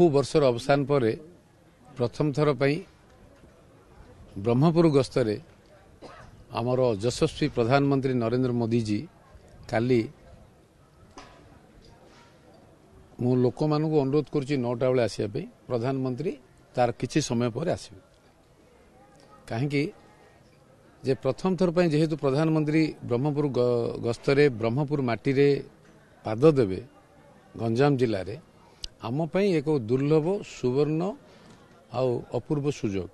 बहु वर्षर अवसान पर प्रथम थर ब्रह्मपुर गस्तरे आमर यशस्वी प्रधानमंत्री नरेंद्र मोदी जी काली मु लोक मान अनुरोध करुच्ची 9टा बेले आसवाई प्रधानमंत्री तार किसी समय पर आसवे कहीं जे प्रथम थर जेहेतु प्रधानमंत्री ब्रह्मपुर गस्तरे ब्रह्मपुर माटी रे पाद देवे गंजाम जिले में आमपाई एक दुर्लभ सुवर्ण अपूर्व सुजोग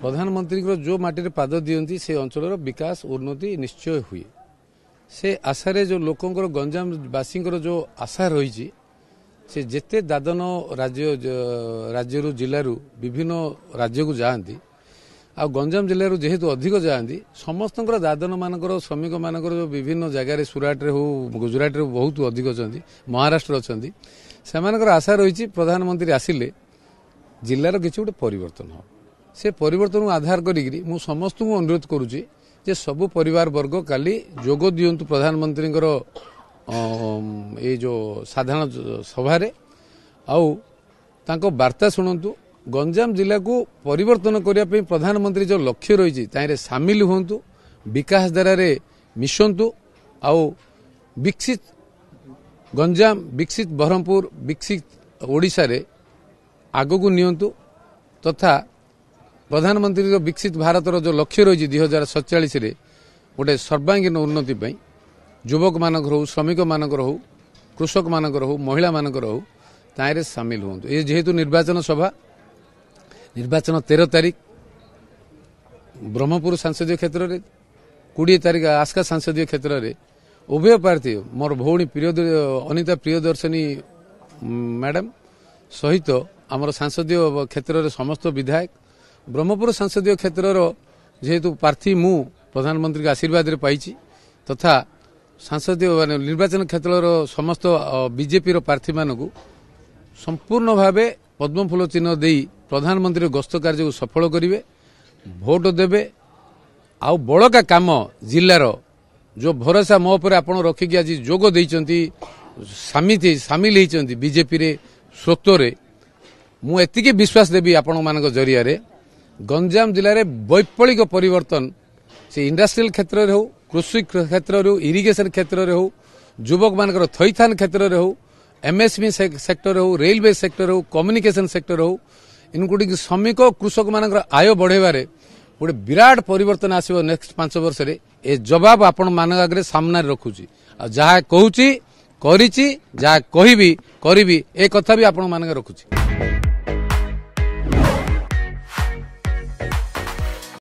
प्रधानमंत्री जो माटी रे पाद दियंती से अंचल विकास उन्नति निश्चय हुए से आशारे जो लोकंर गंजामवासी जो आशा रही से जेते दादन राज्य जिलू विभिन्न राज्य को जाती आ गंजाम जिलूर जेहेतु अधिक जाती समस्त दादन मानकर श्रमिक मानकर जो विभिन्न जगार सुराट रे हो गुजरात रे बहुत अधिक अच्छा महाराष्ट्र अच्छा से आशा रही प्रधानमंत्री आसिले जिलार किसी गोटे परिवर्तन हो से परिवर्तन को आधार करी मु समस्त को अनुरोध करुच्ची जे सबु परिवार वर्ग काली जोग दियंतु प्रधानमंत्री ये जो साधारण सभा आउ वार्ता शुणु गंजाम जिला को परिवर्तन करने प्रधानमंत्री जो लक्ष्य रही ताइरे सामिल हुंतु विकास धारा मिशंतु आउ विकसित गंजाम विकसित ब्रह्मपुर विकसित ओडिशा रे आगो को नियंतु तथा प्रधानमंत्री विकसित भारत जो लक्ष्य रही 2047 रे गोटे सर्वांगीन उन्नति पाई युवक मानकर हो श्रमिक मानकर हो कृषक मानकर हो महिला मानकर हो ताइरे सामिल हुंतु ये जेहेतु निर्वाचन सभा निर्वाचन 13 तारीख ब्रह्मपुर संसदीय क्षेत्र में 20 तारीख आस्का संसदीय क्षेत्र में उभय प्रार्थी मोर भौणी अनिता प्रियदर्शनी मैडम सहित आमर संसदीय क्षेत्र में समस्त विधायक ब्रह्मपुर संसदीय क्षेत्र जेहेतु प्रार्थी मु प्रधानमंत्री के आशीर्वाद रे पाई तथा संसदीय निर्वाचन क्षेत्र समस्त बीजेपी प्रार्थी मानू संपूर्ण भाव पद्मफूल चिन्ह दे प्रधानमंत्री गस्त कार्य को सफल करेंगे भोट देवे आउ बड़का काम जिलार जो भरोसा मो पर आप रखिकी आज जोग देइचंती सामिल होती बीजेपी रे स्रोत रे मु एतिके विश्वास देवी आपण मान जरिया रे गंजाम जिले में वैप्लविक परिवर्तन से इंडस्ट्रियल क्षेत्र में हो कृषि क्षेत्र में हो इरिगेशन क्षेत्र में हो युवक मानकर थैथान क्षेत्र में हो एमएसएमई सेक्टर हो रेलवे सेक्टर हो कम्युनिकेशन सेक्टर हो इनक्लूडिंग श्रमिक कृषक मानकर आय बढ़ेबारे गोटे विराट परिवर्तन आसो नेक्स्ट 5 वर्ष रे ए जवाब आपण मान आगे सामने रखुची जहाँ कहूची करिची जहाँ कहबी करिबी ए कथा भी आपण मान रखुची।